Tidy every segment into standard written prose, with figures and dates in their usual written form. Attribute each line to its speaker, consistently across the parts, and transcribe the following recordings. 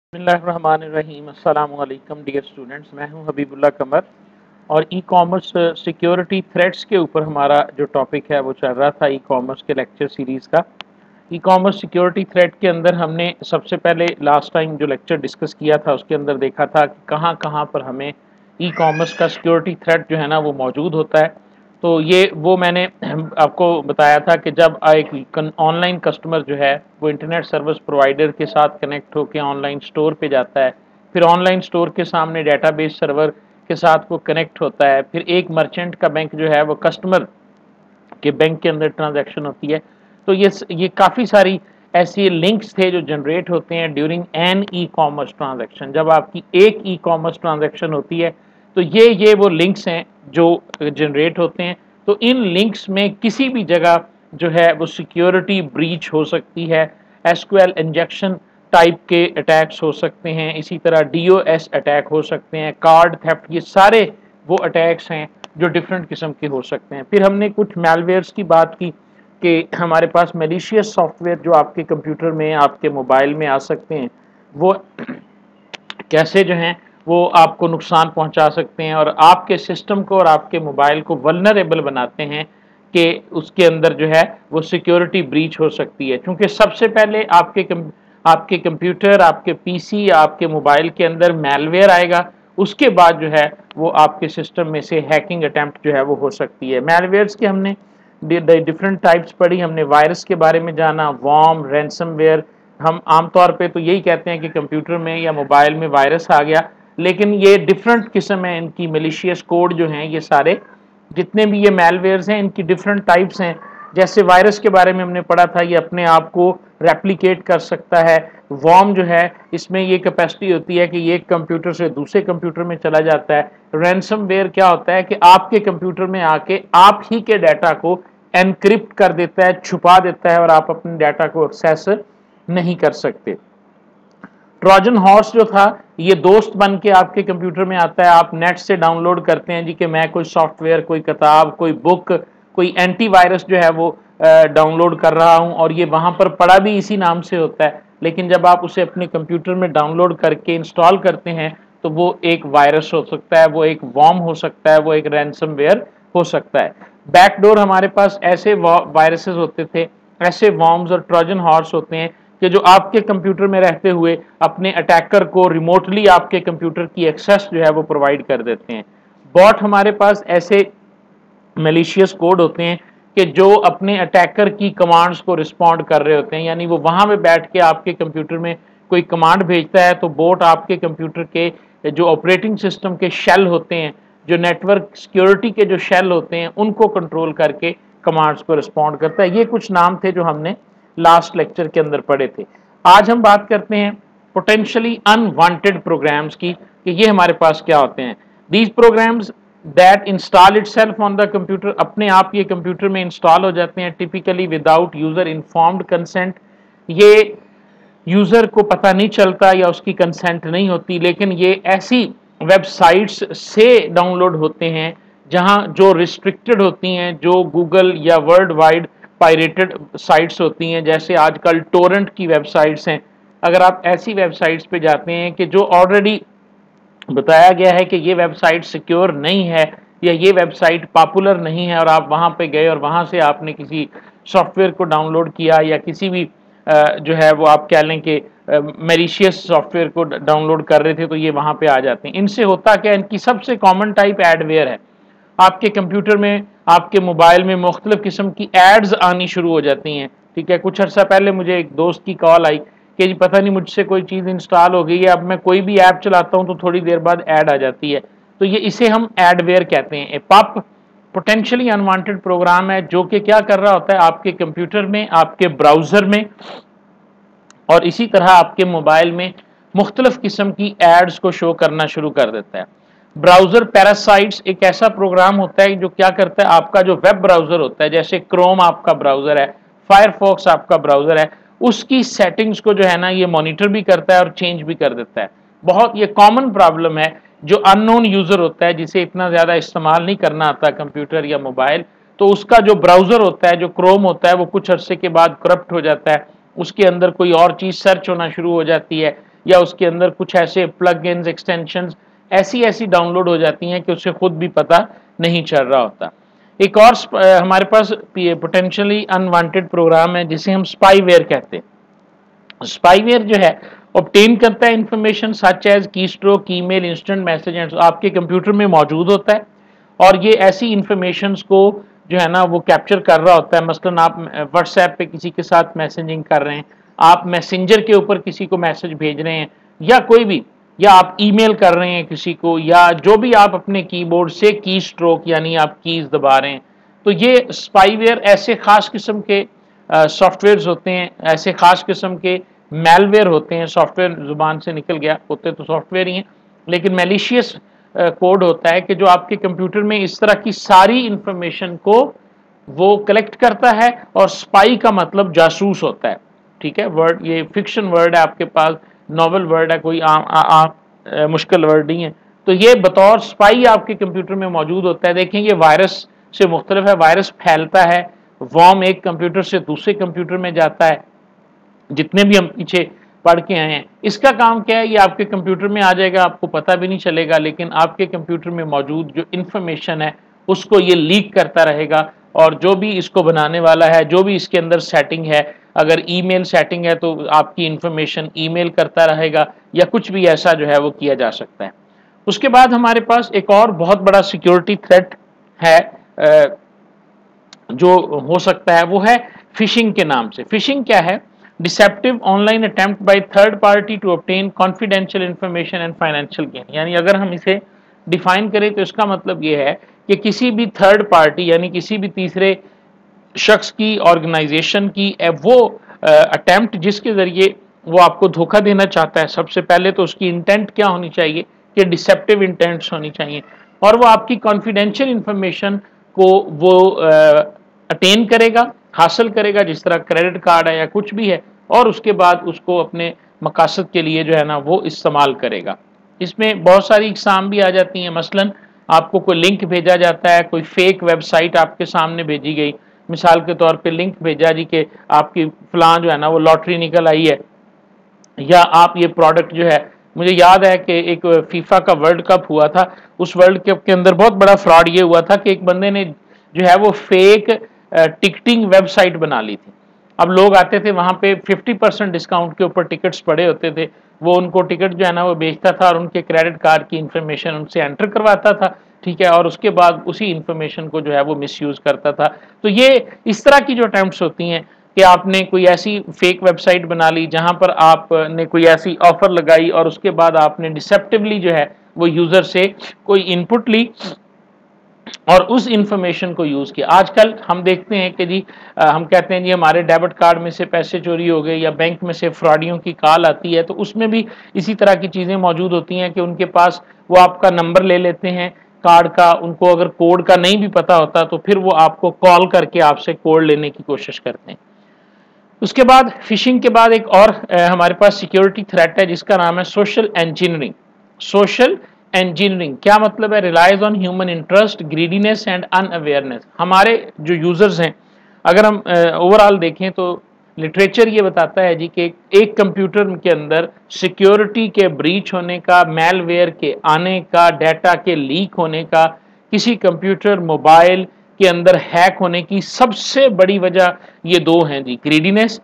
Speaker 1: बिस्मिल्लाहिर्रहमानिर्रहीम। अस्सलाम वालेकुम डियर स्टूडेंट्स, मैं हूं हबीबुल्लाह कमर और ई कॉमर्स सिक्योरिटी थ्रेट्स के ऊपर हमारा जो टॉपिक है वो चल रहा था ई कॉमर्स के लेक्चर सीरीज़ का। ई कॉमर्स सिक्योरिटी थ्रेट के अंदर हमने सबसे पहले लास्ट टाइम जो लेक्चर डिस्कस किया था उसके अंदर देखा था कि कहाँ कहाँ पर हमें ई कॉमर्स का सिक्योरिटी थ्रेट जो है ना वो मौजूद होता है। तो ये वो मैंने आपको बताया था कि जब एक ऑनलाइन कस्टमर जो है वो इंटरनेट सर्विस प्रोवाइडर के साथ कनेक्ट होकर ऑनलाइन स्टोर पे जाता है, फिर ऑनलाइन स्टोर के सामने डेटाबेस सर्वर के साथ वो कनेक्ट होता है, फिर एक मर्चेंट का बैंक जो है वो कस्टमर के बैंक के अंदर ट्रांजैक्शन होती है। तो ये काफ़ी सारी ऐसी लिंक्स थे जो जनरेट होते हैं during an e commerce transaction. जब आपकी एक ई कॉमर्स ट्रांजैक्शन होती है तो ये वो लिंक्स हैं जो जनरेट होते हैं। तो इन लिंक्स में किसी भी जगह जो है वो सिक्योरिटी ब्रीच हो सकती है, एसक्यूएल इंजेक्शन टाइप के अटैक्स हो सकते हैं, इसी तरह डीओएस अटैक हो सकते हैं, कार्ड थेफ्ट, ये सारे वो अटैक्स हैं जो डिफरेंट किस्म के हो सकते हैं। फिर हमने कुछ मैलवेयर्स की बात की कि हमारे पास मेलिशियस सॉफ्टवेयर जो आपके कंप्यूटर में आपके मोबाइल में आ सकते हैं, वो कैसे जो हैं वो आपको नुकसान पहुंचा सकते हैं और आपके सिस्टम को और आपके मोबाइल को वल्नरेबल बनाते हैं कि उसके अंदर जो है वो सिक्योरिटी ब्रीच हो सकती है। क्योंकि सबसे पहले आपके कंप्यूटर, आपके पीसी, आपके मोबाइल के अंदर मैलवेयर आएगा, उसके बाद जो है वो आपके सिस्टम में से हैकिंग अटैम्प्ट जो है वो हो सकती है। मैलवेयर्स के हमने डिफरेंट टाइप्स पढ़ी, हमने वायरस के बारे में जाना, वॉर्म, रैंसमवेयर। हम आमतौर पे तो यही कहते हैं कि कंप्यूटर में या मोबाइल में वायरस आ गया, लेकिन ये डिफरेंट किस्म है इनकी। मेलिशियस कोड जो हैं ये सारे जितने भी ये मैलवेयर्स हैं इनकी डिफरेंट टाइप्स हैं। जैसे वायरस के बारे में हमने पढ़ा था, ये अपने आप को रेप्लिकेट कर सकता है। वॉर्म जो है इसमें ये कैपेसिटी होती है कि ये एक कंप्यूटर से दूसरे कंप्यूटर में चला जाता है। रैंसमवेयर क्या होता है कि आपके कंप्यूटर में आके आप ही के डाटा को एनक्रिप्ट कर देता है, छुपा देता है और आप अपने डाटा को एक्सेस नहीं कर सकते। ट्रोजन हॉर्स जो था ये दोस्त बन के आपके कंप्यूटर में आता है, आप नेट से डाउनलोड करते हैं जी कि मैं कोई सॉफ्टवेयर, कोई किताब, कोई बुक, कोई एंटीवायरस जो है वो डाउनलोड कर रहा हूं और ये वहां पर पड़ा भी इसी नाम से होता है, लेकिन जब आप उसे अपने कंप्यूटर में डाउनलोड करके इंस्टॉल करते हैं तो वो एक वायरस हो सकता है, वो एक वॉर्म हो सकता है, वो एक रैंसमवेयर हो सकता है। बैकडोर हमारे पास ऐसे वायरसेस होते थे, ऐसे वॉर्म्स और ट्रोजन हॉर्स होते हैं कि जो आपके कंप्यूटर में रहते हुए अपने अटैकर को रिमोटली आपके कंप्यूटर की एक्सेस जो है वो प्रोवाइड कर देते हैं। बॉट हमारे पास ऐसे मेलिशियस कोड होते हैं कि जो अपने अटैकर की कमांड्स को रिस्पॉन्ड कर रहे होते हैं, यानी वो वहां पे बैठ के आपके कंप्यूटर में कोई कमांड भेजता है तो बोट आपके कंप्यूटर के जो ऑपरेटिंग सिस्टम के शेल होते हैं, जो नेटवर्क सिक्योरिटी के जो शेल होते हैं, उनको कंट्रोल करके कमांड्स को रिस्पॉन्ड करता है। ये कुछ नाम थे जो हमने लास्ट लेक्चर के अंदर पढ़े थे। आज हम बात करते हैं पोटेंशियली अनवांटेड प्रोग्राम्स की कि ये हमारे पास क्या होते हैं। These programmes that install itself on the computer, अपने आप ये कंप्यूटर में इंस्टॉल हो जाते हैं, typically without user informed consent. ये यूजर को पता नहीं चलता या उसकी कंसेंट नहीं होती, लेकिन ये ऐसी वेबसाइट्स से डाउनलोड होते हैं जहां जो रिस्ट्रिक्टेड होती हैं, जो गूगल या वर्ल्ड वाइड पायरेटेड साइट्स होती हैं, जैसे आजकल टोरेंट की वेबसाइट्स हैं। अगर आप ऐसी वेबसाइट्स पे जाते हैं कि जो ऑलरेडी बताया गया है कि ये वेबसाइट सिक्योर नहीं है या ये वेबसाइट पॉपुलर नहीं है और आप वहां पे गए और वहां से आपने किसी सॉफ्टवेयर को डाउनलोड किया या किसी भी जो है वो आप कह लें कि मेलिशियस सॉफ्टवेयर को डाउनलोड कर रहे थे, तो ये वहां पे आ जाते हैं। इनसे होता क्या, इनकी सबसे कॉमन टाइप एडवेयर है। आपके कंप्यूटर में, आपके मोबाइल में मुख्तलिफ किस्म की एड्स आनी शुरू हो जाती हैं। ठीक है, कुछ अर्सा पहले मुझे एक दोस्त की कॉल आई कि जी पता नहीं मुझसे कोई चीज़ इंस्टॉल हो गई है, अब मैं कोई भी ऐप चलाता हूं तो थोड़ी देर बाद ऐड आ जाती है। तो ये इसे हम एडवेयर कहते हैं। ए पॉप पोटेंशियली अनवांटेड प्रोग्राम है जो कि क्या कर रहा होता है, आपके कंप्यूटर में, आपके ब्राउजर में और इसी तरह आपके मोबाइल में मुख्तलिफ किस्म की एड्स को शो करना शुरू कर देता है। ब्राउजर पैरासाइट्स एक ऐसा प्रोग्राम होता है जो क्या करता है, आपका जो वेब ब्राउजर होता है, जैसे क्रोम आपका ब्राउजर है, फायरफॉक्स आपका ब्राउजर है, उसकी सेटिंग्स को जो है ना ये मॉनिटर भी करता है और चेंज भी कर देता है। बहुत ये कॉमन प्रॉब्लम है। जो अननोन यूजर होता है, जिसे इतना ज्यादा इस्तेमाल नहीं करना आता कंप्यूटर या मोबाइल, तो उसका जो ब्राउजर होता है, जो क्रोम होता है, वो कुछ अरसे के बाद करप्ट हो जाता है, उसके अंदर कोई और चीज सर्च होना शुरू हो जाती है या उसके अंदर कुछ ऐसे प्लगइन्स, एक्सटेंशंस ऐसी डाउनलोड हो जाती हैं कि उसे खुद भी पता नहीं चल रहा होता। एक और हमारे पास पोटेंशियली अनवांटेड प्रोग्राम है जिसे हम स्पाईवेयर कहते हैं। स्पाईवेयर जो है ऑब्टेन करता है इंफॉर्मेशन सच एज की stroke, email, instant message and आपके कंप्यूटर में मौजूद होता है और ये ऐसी इंफॉर्मेशन को जो है ना वो कैप्चर कर रहा होता है। मसलन आप व्हाट्सएप पे किसी के साथ मैसेजिंग कर रहे हैं, आप मैसेंजर के ऊपर किसी को मैसेज भेज रहे हैं या कोई भी, या आप ईमेल कर रहे हैं किसी को, या जो भी आप अपने कीबोर्ड से की स्ट्रोक यानी आप कीज दबा रहे हैं, तो ये स्पाईवेयर ऐसे खास किस्म के सॉफ्टवेयर्स होते हैं, ऐसे खास किस्म के मेलवेयर होते हैं। सॉफ्टवेयर जुबान से निकल गया, होते तो सॉफ्टवेयर ही हैं, लेकिन मैलिशियस कोड होता है कि जो आपके कंप्यूटर में इस तरह की सारी इंफॉर्मेशन को वो कलेक्ट करता है। और स्पाई का मतलब जासूस होता है, ठीक है। वर्ड ये फिक्शन वर्ड है आपके पास, नॉवल वर्ड है, कोई मुश्किल वर्ड नहीं है। तो ये बतौर स्पाई आपके कंप्यूटर में मौजूद होता है। देखें ये वायरस से मुख्तलिफ है, वायरस फैलता है, वॉर्म एक कंप्यूटर से दूसरे कंप्यूटर में जाता है, जितने भी हम पीछे पढ़ के आए हैं। इसका काम क्या है, ये आपके कंप्यूटर में आ जाएगा, आपको पता भी नहीं चलेगा, लेकिन आपके कंप्यूटर में मौजूद जो इंफॉर्मेशन है उसको ये लीक करता रहेगा। और जो भी इसको बनाने वाला है, जो भी इसके अंदर सेटिंग है, अगर ईमेल सेटिंग है तो आपकी इंफॉर्मेशन ईमेल करता रहेगा, या कुछ भी ऐसा जो है वो किया जा सकता है। उसके बाद हमारे पास एक और बहुत बड़ा सिक्योरिटी थ्रेट है जो हो सकता है, वो है फिशिंग के नाम से। फिशिंग क्या है? Deceptive online attempt by third party to obtain confidential information and financial gain. यानी अगर हम इसे डिफाइन करें तो इसका मतलब ये है कि किसी भी थर्ड पार्टी यानी किसी भी तीसरे शख्स की, ऑर्गेनाइजेशन की वो अटेम्प्ट जिसके जरिए वो आपको धोखा देना चाहता है, सबसे पहले तो उसकी इंटेंट क्या होनी चाहिए कि डिसेप्टिव इंटेंट्स होनी चाहिए, और वो आपकी कॉन्फिडेंशियल इंफॉर्मेशन को वो अटेन करेगा, हासिल करेगा, जिस तरह क्रेडिट कार्ड है या कुछ भी है, और उसके बाद उसको अपने मकासद के लिए जो है ना वो इस्तेमाल करेगा। इसमें बहुत सारी इकसाम भी आ जाती हैं। मसलन आपको कोई लिंक भेजा जाता है, कोई फेक वेबसाइट आपके सामने भेजी गई, मिसाल के तौर पे लिंक भेजा जी कि आपकी फलां जो है ना वो लॉटरी निकल आई है, या आप ये प्रोडक्ट जो है, मुझे याद है कि एक फीफा का वर्ल्ड कप हुआ था, उस वर्ल्ड कप के अंदर बहुत बड़ा फ्रॉड ये हुआ था कि एक बंदे ने जो है वो फेक टिकटिंग वेबसाइट बना ली थी। अब लोग आते थे वहां पे 50% डिस्काउंट के ऊपर टिकट्स पड़े होते थे, वो उनको टिकट जो है ना वो बेचता था और उनके क्रेडिट कार्ड की इंफॉर्मेशन उनसे एंटर करवाता था, ठीक है, और उसके बाद उसी इंफॉर्मेशन को जो है वो मिसयूज करता था। तो ये इस तरह की जो अटेम्प्ट्स होती हैं कि आपने कोई ऐसी फेक वेबसाइट बना ली जहां पर आपने कोई ऐसी ऑफर लगाई और उसके बाद आपने डिसेप्टिवली जो है वो यूजर से कोई इनपुट ली और उस इंफॉर्मेशन को यूज किया। आजकल हम देखते हैं कि जी हम कहते हैं जी हमारे डेबिट कार्ड में से पैसे चोरी हो गए, या बैंक में से फ्रॉडियों की कॉल आती है, तो उसमें भी इसी तरह की चीजें मौजूद होती हैं कि उनके पास वो आपका नंबर ले लेते हैं कार्ड का, उनको अगर कोड का नहीं भी पता होता तो फिर वो आपको कॉल करके आपसे कोड लेने की कोशिश करते हैं। उसके बाद फिशिंग के बाद एक और हमारे पास सिक्योरिटी थ्रेट है जिसका नाम है सोशल इंजीनियरिंग। सोशल इंजीनियरिंग क्या मतलब है? Relies on human interest, greediness and unawareness. हमारे जो यूजर्स हैं, अगर हम ओवरऑल देखें तो लिटरेचर ये बताता है जी कि एक कंप्यूटर के अंदर सिक्योरिटी के ब्रीच होने का, मेलवेयर के आने का, डाटा के लीक होने का, किसी कंप्यूटर मोबाइल के अंदर हैक होने की सबसे बड़ी वजह ये दो हैं जी, ग्रीडीनेस,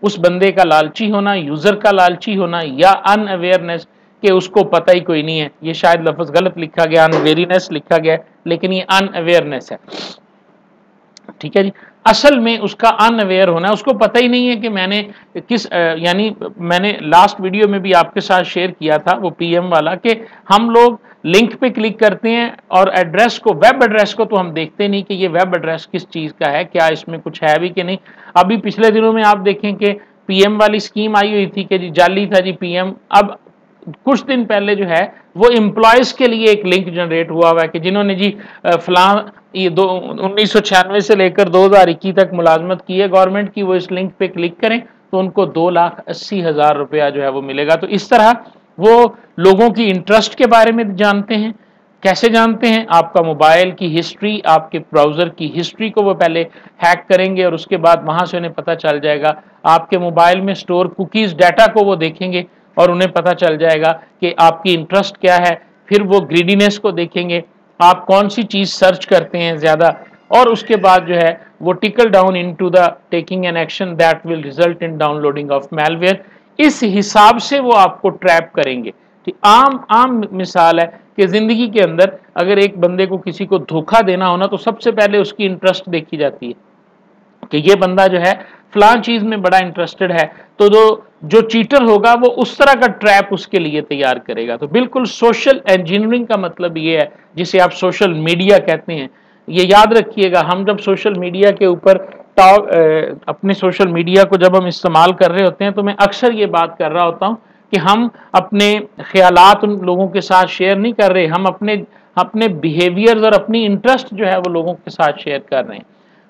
Speaker 1: उस बंदे का लालची होना, यूजर का लालची होना, या अनअवेयरनेस कि उसको पता ही कोई नहीं है। ये शायद लफ्ज गलत लिखा गया, अनवेरीनेस लिखा गया, लेकिन ये अनअवेयरनेस है, ठीक है जी। असल में उसका अनअवेयर होना, उसको पता ही नहीं है कि मैंने किस यानी मैंने लास्ट वीडियो में भी आपके साथ शेयर किया था वो पीएम वाला, कि हम लोग लिंक पे क्लिक करते हैं और एड्रेस को, वेब एड्रेस को तो हम देखते नहीं कि ये वेब एड्रेस किस चीज का है, क्या इसमें कुछ है भी कि नहीं। अभी पिछले दिनों में आप देखें कि पीएम वाली स्कीम आई हुई थी कि जी जाली था जी पीएम। अब कुछ दिन पहले जो है वो एम्प्लॉयज के लिए एक लिंक जनरेट हुआ है कि जिन्होंने जी फलां ये 1996 से लेकर 2021 तक मुलाजमत की है गवर्नमेंट की, वो इस लिंक पे क्लिक करें तो उनको 2,80,000 रुपया जो है वो मिलेगा। तो इस तरह वो लोगों की इंटरेस्ट के बारे में जानते हैं। कैसे जानते हैं? आपका मोबाइल की हिस्ट्री, आपके ब्राउजर की हिस्ट्री को वो पहले हैक करेंगे और उसके बाद वहां से उन्हें पता चल जाएगा। आपके मोबाइल में स्टोर कुकीज डाटा को वो देखेंगे और उन्हें पता चल जाएगा कि आपकी इंटरेस्ट क्या है। फिर वो ग्रीडीनेस को देखेंगे, आप कौन सी चीज़ सर्च करते हैं ज़्यादा, और उसके बाद जो है वो tackle down into the taking an action that will result in downloading of malware. इस हिसाब से वो आपको ट्रैप करेंगे। आम आम मिसाल है कि ज़िंदगी के अंदर अगर एक बंदे को किसी को धोखा देना हो ना, तो सबसे पहले उसकी इंटरेस्ट देखी जाती है कि ये बंदा जो है फलां चीज में बड़ा इंटरेस्टेड है, तो जो चीटर होगा वो उस तरह का ट्रैप उसके लिए तैयार करेगा। तो बिल्कुल सोशल इंजीनियरिंग का मतलब ये है, जिसे आप सोशल मीडिया कहते हैं। ये याद रखिएगा, हम जब सोशल मीडिया के ऊपर अपने सोशल मीडिया को जब हम इस्तेमाल कर रहे होते हैं, तो मैं अक्सर ये बात कर रहा होता हूँ कि हम अपने ख्यालात उन लोगों के साथ शेयर नहीं कर रहे, हम अपने बिहेवियर्स और अपनी इंटरेस्ट जो है वो लोगों के साथ शेयर कर रहे हैं।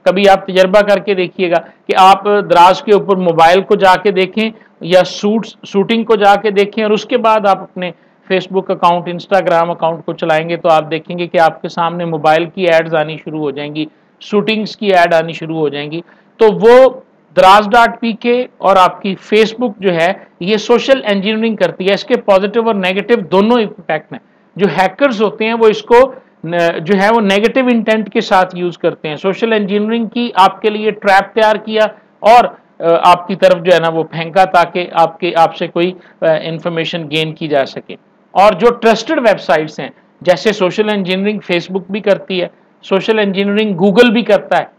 Speaker 1: कभी आप तजर्बा करके देखिएगा कि आप दराज के ऊपर मोबाइल को जाके देखें या शूटिंग को जाके देखें, और उसके बाद आप अपने फेसबुक अकाउंट, इंस्टाग्राम अकाउंट को चलाएंगे, तो आप देखेंगे कि आपके सामने मोबाइल की एड्स आनी शुरू हो जाएंगी, शूटिंग्स की एड आनी शुरू हो जाएंगी। तो वो Draaz.pk और आपकी फेसबुक जो है ये सोशल इंजीनियरिंग करती है। इसके पॉजिटिव और नेगेटिव दोनों इम्पैक्ट हैं। जो हैकर्स होते हैं वो इसको जो है वो नेगेटिव इंटेंट के साथ यूज करते हैं। सोशल इंजीनियरिंग की आपके लिए ट्रैप तैयार किया और आपकी तरफ जो है ना वो फेंका, ताकि आपसे कोई इंफॉर्मेशन गेन की जा सके। और जो ट्रस्टेड वेबसाइट्स हैं, जैसे सोशल इंजीनियरिंग फेसबुक भी करती है, सोशल इंजीनियरिंग गूगल भी करता है।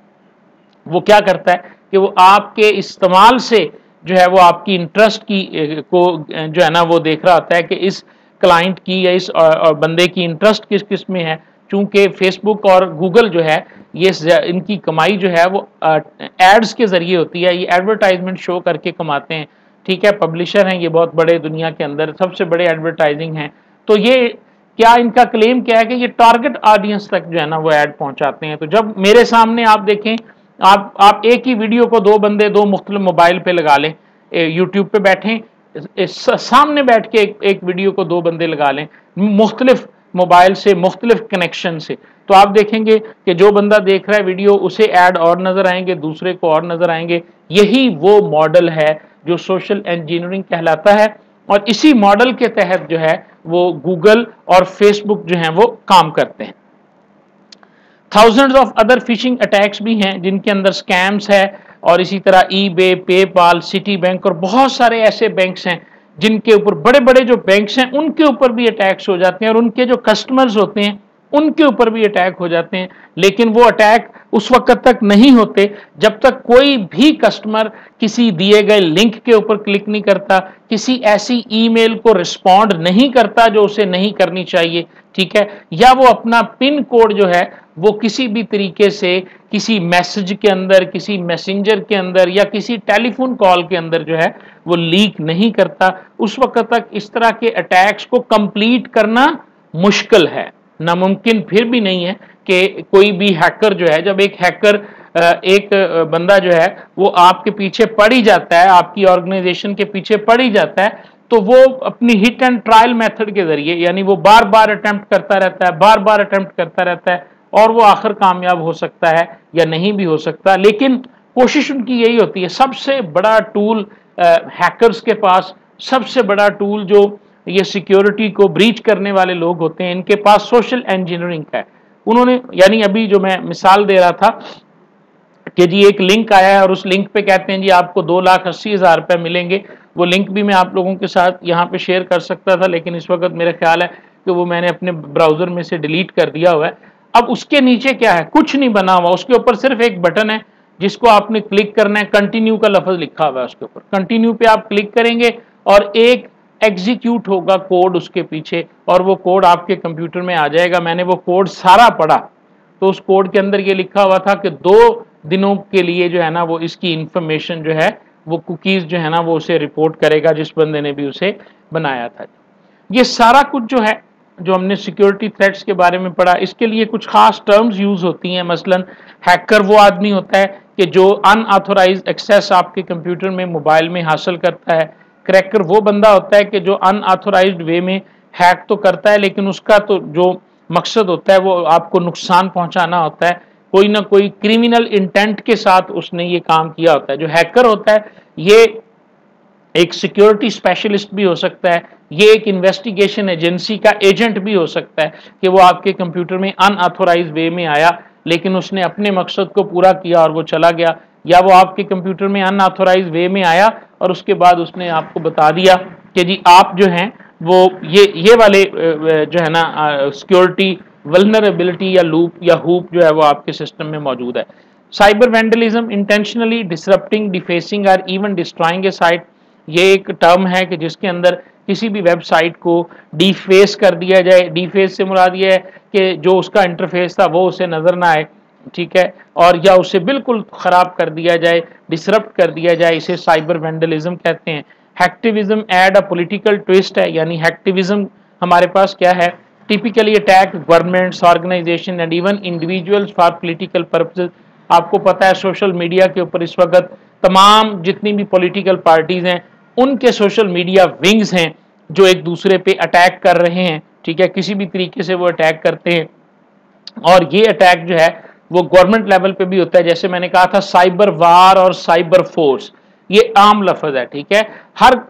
Speaker 1: वो क्या करता है कि वो आपके इस्तेमाल से जो है वो आपकी इंटरेस्ट की को जो है ना वो देख रहा होता है कि इस क्लाइंट की या इस बंदे की इंटरेस्ट किस किस में है। चूंकि फेसबुक और गूगल जो है ये इनकी कमाई जो है वो एड्स के जरिए होती है, ये एडवर्टाइजमेंट शो करके कमाते हैं। ठीक है, पब्लिशर हैं ये बहुत बड़े, दुनिया के अंदर सबसे बड़े एडवर्टाइजिंग हैं। तो ये क्या इनका क्लेम क्या है कि ये टारगेट ऑडियंस तक जो है ना वो ऐड पहुंचाते हैं। तो जब मेरे सामने आप देखें, आप एक ही वीडियो को दो बंदे दो मुख्तलिफ मोबाइल पे लगा लें, यूट्यूब पे बैठें, सामने बैठ के एक वीडियो को दो बंदे लगा लें मुख्तलिफ मोबाइल से, मुख्तलिफ कनेक्शन से, तो आप देखेंगे कि जो बंदा देख रहा है वीडियो उसे ऐड और नजर आएंगे, दूसरे को और नजर आएंगे। यही वो मॉडल है जो सोशल इंजीनियरिंग कहलाता है, और इसी मॉडल के तहत जो है वो गूगल और फेसबुक जो है वो काम करते हैं। Thousands of other phishing attacks भी हैं जिनके अंदर स्कैम्स है, और इसी तरह ईबे, पेपाल, सिटी बैंक और बहुत सारे ऐसे बैंक्स हैं जिनके ऊपर, बड़े बड़े जो बैंक्स हैं उनके ऊपर भी अटैक्स हो जाते हैं, और उनके जो कस्टमर्स होते हैं उनके ऊपर भी अटैक हो जाते हैं। लेकिन वो अटैक उस वक्त तक नहीं होते जब तक कोई भी कस्टमर किसी दिए गए लिंक के ऊपर क्लिक नहीं करता, किसी ऐसी ईमेल को रिस्पॉन्ड नहीं करता जो उसे नहीं करनी चाहिए, ठीक है, या वो अपना पिन कोड जो है वो किसी भी तरीके से किसी मैसेज के अंदर, किसी मैसेंजर के अंदर या किसी टेलीफोन कॉल के अंदर जो है वो लीक नहीं करता, उस वक्त तक इस तरह के अटैक्स को कंप्लीट करना मुश्किल है, नामुमकिन फिर भी नहीं है कि कोई भी हैकर जो है, जब एक बंदा जो है वो आपके पीछे पड़ ही जाता है, आपकी ऑर्गेनाइजेशन के पीछे पड़ ही जाता है, तो वो अपनी हिट एंड ट्रायल मेथड के जरिए, यानी वो बार बार अटेम्प्ट करता रहता है, बार बार अटेम्प्ट करता रहता है, और वो आखिर कामयाब हो सकता है या नहीं भी हो सकता, लेकिन कोशिश उनकी यही होती है। सबसे बड़ा टूल हैकर्स के पास, सबसे बड़ा टूल जो ये सिक्योरिटी को ब्रीच करने वाले लोग होते हैं, इनके पास सोशल इंजीनियरिंग है। उन्होंने, यानी अभी जो मैं मिसाल दे रहा था कि जी एक लिंक आया है और उस लिंक पे कहते हैं जी आपको 2,80,000 रुपये मिलेंगे। वो लिंक भी मैं आप लोगों के साथ यहाँ पे शेयर कर सकता था, लेकिन इस वक्त मेरा ख्याल है कि वो मैंने अपने ब्राउजर में से डिलीट कर दिया हुआ है। अब उसके नीचे क्या है, कुछ नहीं बना हुआ, उसके ऊपर सिर्फ एक बटन है जिसको आपने क्लिक करना है, कंटिन्यू का लफ्ज लिखा हुआ है उसके ऊपर, कंटिन्यू पे आप क्लिक करेंगे और एक एग्जीक्यूट होगा कोड उसके पीछे, और वो कोड आपके कंप्यूटर में आ जाएगा। मैंने वो कोड सारा पढ़ा, तो उस कोड के अंदर ये लिखा हुआ था कि 2 दिनों के लिए जो है ना वो इसकी इंफॉर्मेशन जो है वो कुकीज जो है ना वो उसे रिपोर्ट करेगा जिस बंदे ने भी उसे बनाया था। ये सारा कुछ जो है जो हमने सिक्योरिटी थ्रेट्स के बारे में पढ़ा, इसके लिए कुछ खास टर्म्स यूज होती हैं। मसलन हैकर वो आदमी होता है कि जो अनऑथोराइज एक्सेस आपके कंप्यूटर में, मोबाइल में हासिल करता है। क्रैकर वो बंदा होता है कि जो अनऑथोराइज्ड वे में हैक तो करता है, लेकिन उसका तो जो मकसद होता है वो आपको नुकसान पहुंचाना होता है, कोई ना कोई क्रिमिनल इंटेंट के साथ उसने ये काम किया होता है। जो हैकर होता है ये एक सिक्योरिटी स्पेशलिस्ट भी हो सकता है, ये एक इन्वेस्टिगेशन एजेंसी का एजेंट भी हो सकता है कि वो आपके कंप्यूटर में अनऑथोराइज वे में आया लेकिन उसने अपने मकसद को पूरा किया और वो चला गया, या वो आपके कंप्यूटर में अनऑथोराइज वे में आया और उसके बाद उसने आपको बता दिया कि जी आप जो हैं वो ये वाले जो है ना सिक्योरिटी वल्नरेबिलिटी या लूप या हुप जो है वो आपके सिस्टम में मौजूद है। साइबर वैंडलिज्म, इंटेंशनली डिसरप्टिंग, डिफेसिंग और इवन डिस्ट्रॉइंग ए साइट, ये एक टर्म है कि जिसके अंदर किसी भी वेबसाइट को डिफेस कर दिया जाए। डिफेस से मुराद ये है कि जो उसका इंटरफेस था वो उसे नजर ना आए, ठीक है, और या उसे बिल्कुल खराब कर दिया जाए, डिसरप्ट कर दिया जाए, इसे साइबर वैंडलिज्म कहते हैं। Hacktivism add a political twist है, यानी हैक्टिविज्म हमारे पास क्या है, typically attack governments, organization and even individuals for political purposes. आपको पता है सोशल मीडिया के ऊपर इस वक्त तमाम जितनी भी पॉलिटिकल पार्टीज हैं उनके सोशल मीडिया विंग्स हैं जो एक दूसरे पे अटैक कर रहे हैं, ठीक है, किसी भी तरीके से वो अटैक करते हैं और ये अटैक जो है वो गवर्नमेंट लेवल पे भी होता है। जैसे मैंने कहा था साइबर वार और साइबर फोर्स, ये आम लफ्ज है, ठीक है। हर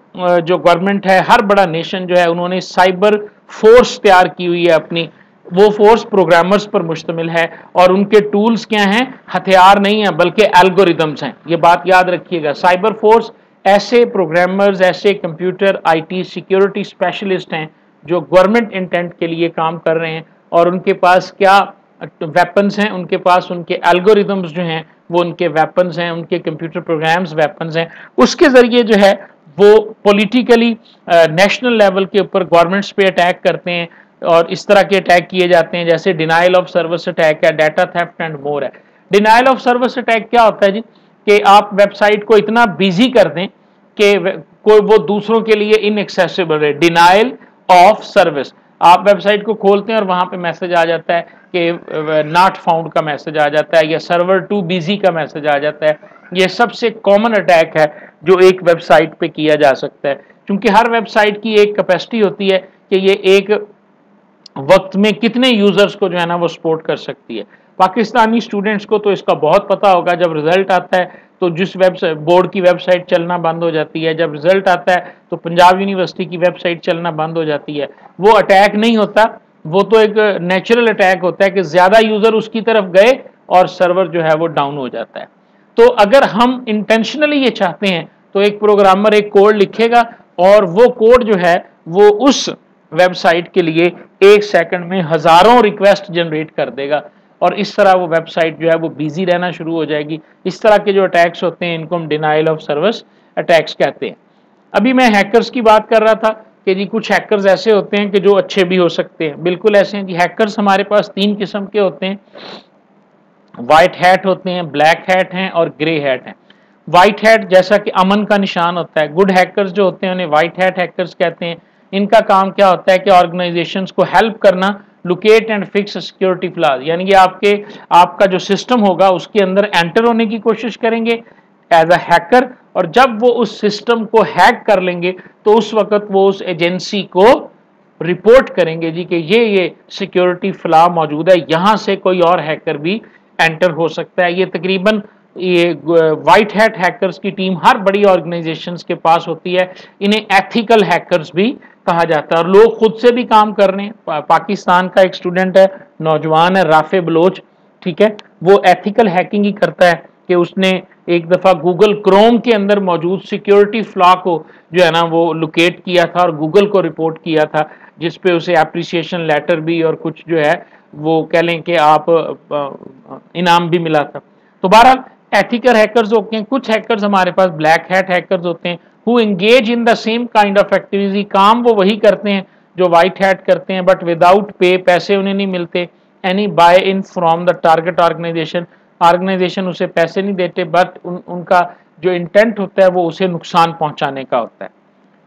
Speaker 1: जो गवर्नमेंट है, हर बड़ा नेशन जो है उन्होंने साइबर फोर्स तैयार की हुई है अपनी, वो फोर्स प्रोग्रामर्स पर मुश्तमिल है और उनके टूल्स क्या हैं, हथियार नहीं है बल्कि एल्गोरिदम्स हैं। ये बात याद रखिएगा, साइबर फोर्स ऐसे प्रोग्रामर्स, ऐसे कंप्यूटर आईटी सिक्योरिटी स्पेशलिस्ट हैं जो गवर्नमेंट इंटेंट के लिए काम कर रहे हैं और उनके पास क्या वेपन्स हैं, उनके पास उनके एल्गोरिदम्स जो हैं वो उनके वेपन्स हैं, उनके कंप्यूटर प्रोग्राम्स वेपन्स हैं। उसके जरिए जो है वो पॉलिटिकली नेशनल लेवल के ऊपर गवर्नमेंट्स पे अटैक करते हैं और इस तरह के अटैक किए जाते हैं जैसे डिनाइल ऑफ सर्विस अटैक है, डाटा थेफ्ट एंड मोर है। डिनाइल ऑफ सर्विस अटैक क्या होता है जी, कि आप वेबसाइट को इतना बिजी कर दें कि कोई वो दूसरों के लिए इनएक्सेसिबल है। डिनाइल ऑफ सर्विस, आप वेबसाइट को खोलते हैं और वहां पे मैसेज आ जाता है कि नॉट फाउंड का मैसेज आ जाता है या सर्वर टू बिजी का मैसेज आ जाता है। ये सबसे कॉमन अटैक है जो एक वेबसाइट पे किया जा सकता है, क्योंकि हर वेबसाइट की एक कैपेसिटी होती है कि ये एक वक्त में कितने यूजर्स को जो है ना वो सपोर्ट कर सकती है। पाकिस्तानी स्टूडेंट्स को तो इसका बहुत पता होगा, जब रिजल्ट आता है तो जिस वेबसाइट बोर्ड की वेबसाइट चलना बंद हो जाती है, जब रिजल्ट आता है तो पंजाब यूनिवर्सिटी की वेबसाइट चलना बंद हो जाती है। वो अटैक नहीं होता, वो तो एक नेचुरल अटैक होता है कि ज्यादा यूजर उसकी तरफ गए और सर्वर जो है वो डाउन हो जाता है। तो अगर हम इंटेंशनली ये चाहते हैं तो एक प्रोग्रामर एक कोड लिखेगा और वो कोड जो है वो उस वेबसाइट के लिए एक सेकंड में हजारों रिक्वेस्ट जनरेट कर देगा और इस तरह वो वेबसाइट जो है वो बिजी रहना शुरू हो जाएगी। इस तरह के जो अटैक्स होते हैं इनको हम डिनाइल ऑफ सर्विस अटैक्स कहते हैं। अभी मैं हैकर्स की बात कर रहा था कि जी कुछ हैकर्स ऐसे होते हैं कि जो अच्छे भी हो सकते हैं, बिल्कुल ऐसे हैं जी। हैकर्स हमारे पास 3 किस्म के होते हैं, व्हाइट हैट होते हैं, ब्लैक हैट हैं और ग्रे हैट हैं। व्हाइट हैट जैसा कि अमन का निशान होता है, गुड हैकर्स जो होते हैं उन्हें व्हाइट हैट हैकर्स कहते हैं। इनका काम क्या होता है कि ऑर्गेनाइजेशंस को हेल्प करना, locate and fix security flaws, यानी कि आपका जो सिस्टम होगा उसके अंदर एंटर होने की कोशिश करेंगे एज अ हैकर, और जब वो उस सिस्टम को हैक कर लेंगे तो उस वक्त वो उस एजेंसी को रिपोर्ट करेंगे जी कि ये सिक्योरिटी फ्लॉ मौजूद है, यहां से कोई और हैकर भी एंटर हो सकता है। ये तकरीबन ये व्हाइट हैट हैकर्स की टीम हर बड़ी ऑर्गेनाइजेशंस के पास होती है। इन्हें एथिकल हैकर्स भी कहा जाता है और लोग खुद से भी काम कर रहे हैं। पाकिस्तान का एक स्टूडेंट है, नौजवान है, राफे बलोच, ठीक है, वो एथिकल हैकिंग ही करता है कि उसने एक दफा गूगल क्रोम के अंदर मौजूद सिक्योरिटी फ्लॉ को जो है ना वो लोकेट किया था और गूगल को रिपोर्ट किया था, जिसपे उसे एप्रिसिएशन लेटर भी और कुछ जो है वो कह लें कि आप इनाम भी मिला था। तो बहरहाल एथिकल हैकर्स होते हैं। कुछ हैकर्स हमारे पास ब्लैक हैट हैकर्स होते हैं, who engage in the same kind of activity, काम वो वही करते हैं जो व्हाइट हैट करते हैं बट विदाउट पे, पैसे उन्हें नहीं मिलते। Any buy in from the target organization उसे पैसे नहीं देते बट उनका जो इंटेंट होता है वो उसे नुकसान पहुंचाने का होता है,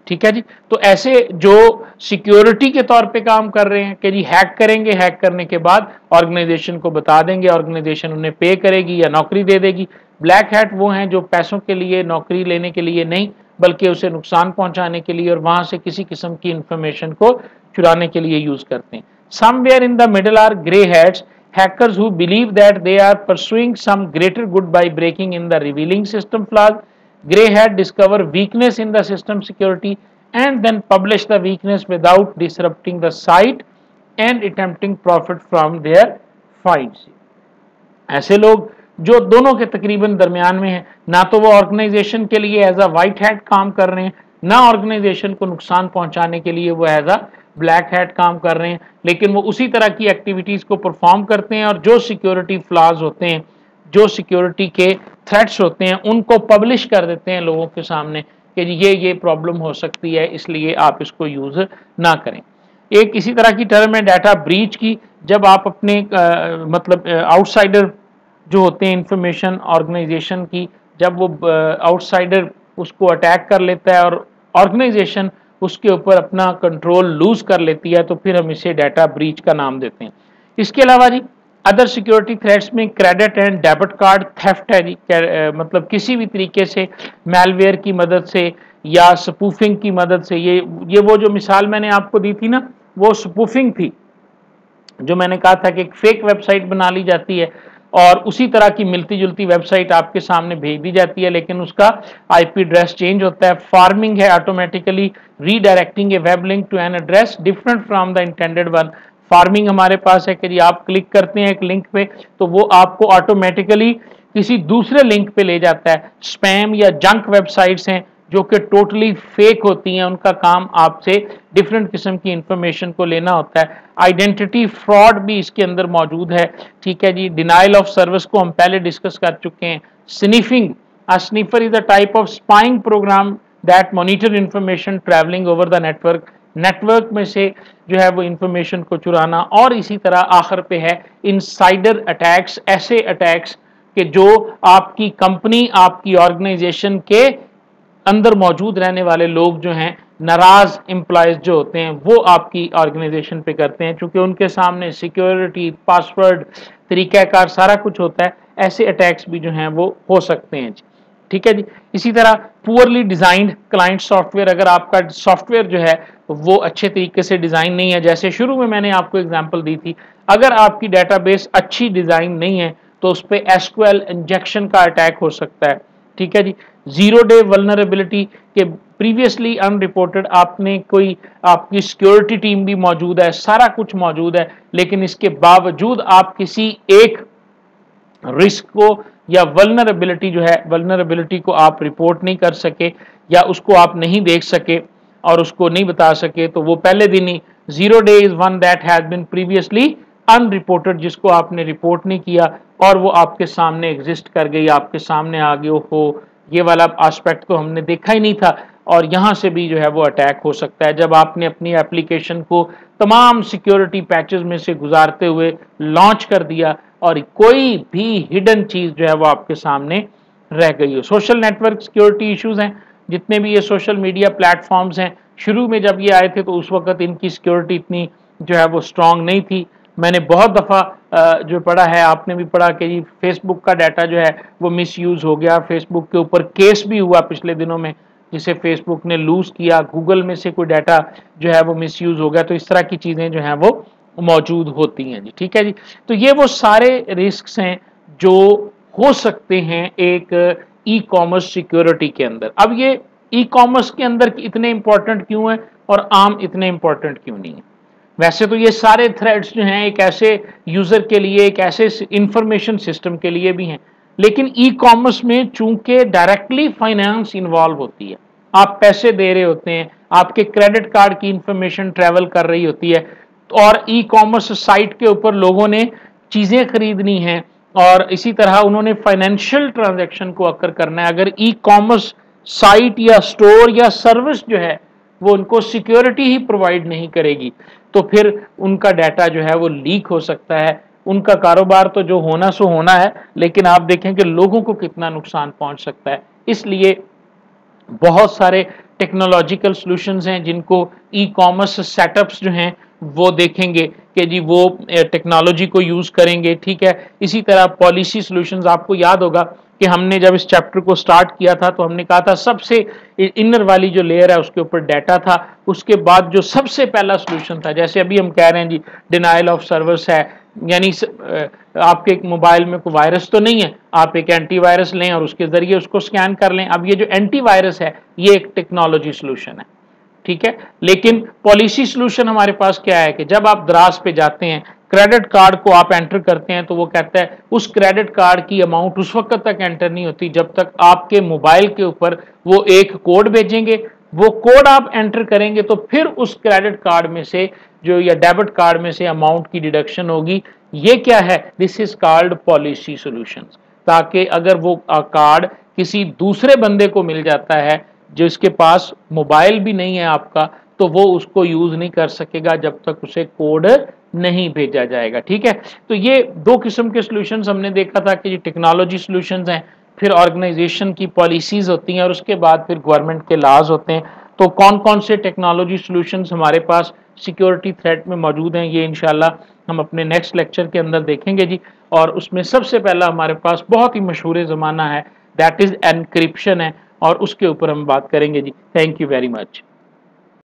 Speaker 1: ठीक है जी। तो ऐसे जो सिक्योरिटी के तौर पे काम कर रहे हैं कि जी हैक करेंगे, हैक करने के बाद ऑर्गेनाइजेशन को बता देंगे, ऑर्गेनाइजेशन उन्हें पे करेगी या नौकरी दे देगी। ब्लैक हैट वो हैं जो पैसों के लिए, नौकरी लेने के लिए नहीं बल्कि उसे नुकसान पहुंचाने के लिए और वहां से किसी किस्म की इंफॉर्मेशन को चुराने के लिए यूज करते हैं। Somewhere in the middle are grey hats, hackers who believe that they are pursuing some greater good by breaking in the revealing system flaws. Grey hat discover weakness in the system security and then publish the weakness without disrupting the site and attempting profit from their finds. ऐसे लोग जो दोनों के तकरीबन दरमियान में है, ना तो वो ऑर्गेनाइजेशन के लिए एज अ वाइट हैट काम कर रहे हैं, ना ऑर्गेनाइजेशन को नुकसान पहुंचाने के लिए वो एज अ ब्लैक हैट काम कर रहे हैं, लेकिन वो उसी तरह की एक्टिविटीज को परफॉर्म करते हैं और जो सिक्योरिटी फ्लॉज होते हैं, जो सिक्योरिटी के थ्रेट्स होते हैं, उनको पब्लिश कर देते हैं लोगों के सामने कि ये प्रॉब्लम हो सकती है, इसलिए आप इसको यूज ना करें। एक इसी तरह की टर्म है डाटा ब्रीच की, जब आप अपने मतलब आउटसाइडर जो होते हैं इंफॉर्मेशन ऑर्गेनाइजेशन की, जब वो आउटसाइडर उसको अटैक कर लेता है और ऑर्गेनाइजेशन उसके ऊपर अपना कंट्रोल लूज कर लेती है, तो फिर हम इसे डाटा ब्रीच का नाम देते हैं। इसके अलावा जी अदर सिक्योरिटी थ्रेट्स में credit and debit card theft है जी, मतलब किसी भी तरीके से मैलवेयर की मदद से या स्पूफिंग की मदद से, ये वो जो मिसाल मैंने आपको दी थी ना, वो स्पूफिंग थी, जो मैंने कहा था कि एक फेक वेबसाइट बना ली जाती है और उसी तरह की मिलती जुलती वेबसाइट आपके सामने भेज दी जाती है, लेकिन उसका आईपी एड्रेस चेंज होता है। फार्मिंग है automatically redirecting a web link to an address different from the intended one. Pharming हमारे पास है कि जी आप क्लिक करते हैं एक लिंक पे तो वो आपको ऑटोमेटिकली किसी दूसरे लिंक पे ले जाता है। स्पैम या जंक वेबसाइट्स हैं जो कि टोटली फेक होती हैं, उनका काम आपसे डिफरेंट किस्म की इंफॉर्मेशन को लेना होता है। आइडेंटिटी फ्रॉड भी इसके अंदर मौजूद है, ठीक है जी। डिनाइल ऑफ सर्विस को हम पहले डिस्कस कर चुके हैं। Sniffing, a sniffer is a type of spying program that monitor information travelling over the network, network में से जो है वो इंफॉर्मेशन को चुराना। और इसी तरह आखिर पे है इनसाइडर अटैक्स, ऐसे अटैक्स कि जो आपकी कंपनी, आपकी ऑर्गेनाइजेशन के अंदर मौजूद रहने वाले लोग जो हैं, नाराज एम्प्लॉयज जो होते हैं, वो आपकी ऑर्गेनाइजेशन पे करते हैं, क्योंकि उनके सामने सिक्योरिटी, पासवर्ड, तरीक़ाकार सारा कुछ होता है। ऐसे अटैक्स भी जो हैं वो हो सकते हैं जी, ठीक है जी। इसी तरह पुअरली डिजाइंड क्लाइंट सॉफ्टवेयर, अगर आपका सॉफ्टवेयर जो है वो अच्छे तरीके से डिजाइन नहीं है, जैसे शुरू में मैंने आपको एग्जांपल दी थी, अगर आपकी डेटाबेस अच्छी डिजाइन नहीं है तो उस पर एसक्यूएल इंजेक्शन का अटैक हो सकता है, ठीक है जी। जीरो डे वल्नरेबिलिटी के प्रीवियसली अनरिपोर्टेड, आपने कोई, आपकी सिक्योरिटी टीम भी मौजूद है, सारा कुछ मौजूद है, लेकिन इसके बावजूद आप किसी एक रिस्क को या वल्नरेबिलिटी जो है, वल्नरेबिलिटी को आप रिपोर्ट नहीं कर सके या उसको आप नहीं देख सके और उसको नहीं बता सके, तो वो पहले दिन ही zero day is one that has been previously unreported, जिसको आपने रिपोर्ट नहीं किया और वो आपके सामने एग्जिस्ट कर गई, आपके सामने आ गई, हो ये वाला एस्पेक्ट तो हमने देखा ही नहीं था, और यहाँ से भी जो है वो अटैक हो सकता है। जब आपने अपनी एप्लीकेशन को तमाम सिक्योरिटी पैचेस में से गुजारते हुए लॉन्च कर दिया और कोई भी हिडन चीज जो है वो आपके सामने रह गई हो। सोशल नेटवर्क सिक्योरिटी इश्यूज हैं, जितने भी ये सोशल मीडिया प्लेटफॉर्म्स हैं, शुरू में जब ये आए थे तो उस वक्त इनकी सिक्योरिटी इतनी जो है वो स्ट्रांग नहीं थी। मैंने बहुत दफ़ा जो पढ़ा है, आपने भी पढ़ा कि जी फेसबुक का डाटा जो है वो मिसयूज़ हो गया, फेसबुक के ऊपर केस भी हुआ पिछले दिनों में जिसे फेसबुक ने लूज़ किया, गूगल में से कोई डाटा जो है वो मिसयूज़ हो गया, तो इस तरह की चीज़ें जो हैं वो मौजूद होती हैं जी, ठीक है जी। तो ये वो सारे रिस्क हैं जो हो सकते हैं एक ई कॉमर्स सिक्योरिटी के अंदर। अब ये ई कॉमर्स के अंदर इतने इंपॉर्टेंट क्यों है और आम इतने इंपॉर्टेंट क्यों नहीं है? वैसे तो ये सारे थ्रेड्स जो हैं एक ऐसे यूजर के लिए, एक ऐसे इंफॉर्मेशन सिस्टम के लिए भी हैं, लेकिन ई कॉमर्स में चूंकि डायरेक्टली फाइनेंस इन्वॉल्व होती है, आप पैसे दे रहे होते हैं, आपके क्रेडिट कार्ड की इंफॉर्मेशन ट्रेवल कर रही होती है, और ई कॉमर्स साइट के ऊपर लोगों ने चीजें खरीदनी है और इसी तरह उन्होंने फाइनेंशियल ट्रांजैक्शन को अकर करना है। अगर ई कॉमर्स साइट या स्टोर या सर्विस जो है वो उनको सिक्योरिटी ही प्रोवाइड नहीं करेगी, तो फिर उनका डाटा जो है वो लीक हो सकता है। उनका कारोबार तो जो होना सो होना है, लेकिन आप देखें कि लोगों को कितना नुकसान पहुंच सकता है। इसलिए बहुत सारे टेक्नोलॉजिकल सॉल्यूशंस हैं जिनको ई कॉमर्स सेटअप्स जो हैं वो देखेंगे कि जी वो टेक्नोलॉजी को यूज़ करेंगे, ठीक है। इसी तरह पॉलिसी सॉल्यूशंस, आपको याद होगा कि हमने जब इस चैप्टर को स्टार्ट किया था तो हमने कहा था सबसे इनर वाली जो लेयर है उसके ऊपर डाटा था, उसके बाद जो सबसे पहला सॉल्यूशन था, जैसे अभी हम कह रहे हैं जी डिनाइल ऑफ सर्विस है, यानी आपके एक मोबाइल में कोई वायरस तो नहीं है, आप एक एंटीवायरस लें और उसके जरिए उसको स्कैन कर लें। अब ये जो एंटीवायरस है ये एक टेक्नोलॉजी सोल्यूशन है, ठीक है। लेकिन पॉलिसी सोल्यूशन हमारे पास क्या है कि जब आप दराज पे जाते हैं, क्रेडिट कार्ड को आप एंटर करते हैं, तो वो कहता है उस क्रेडिट कार्ड की अमाउंट उस वक्त तक एंटर नहीं होती जब तक आपके मोबाइल के ऊपर वो एक कोड भेजेंगे। वो कोड आप एंटर करेंगे तो फिर उस क्रेडिट कार्ड में से जो या डेबिट कार्ड में से अमाउंट की डिडक्शन होगी। ये क्या है? This is called policy solutions. ताकि अगर वो कार्ड किसी दूसरे बंदे को मिल जाता है जिसके पास मोबाइल भी नहीं है आपका, तो वो उसको यूज नहीं कर सकेगा जब तक उसे कोड नहीं भेजा जाएगा, ठीक है। तो ये दो किस्म के सॉल्यूशंस हमने देखा था कि ये टेक्नोलॉजी सॉल्यूशंस हैं, फिर ऑर्गेनाइजेशन की पॉलिसीज होती हैं और उसके बाद फिर गवर्नमेंट के लॉज होते हैं। तो कौन कौन से टेक्नोलॉजी सॉल्यूशंस हमारे पास सिक्योरिटी थ्रेट में मौजूद हैं, ये इंशाल्लाह हम अपने नेक्स्ट लेक्चर के अंदर देखेंगे जी। और उसमें सबसे पहला हमारे पास बहुत ही मशहूर ज़माना है, दैट इज एनक्रिप्शन है, और उसके ऊपर हम बात करेंगे जी। Thank you very much.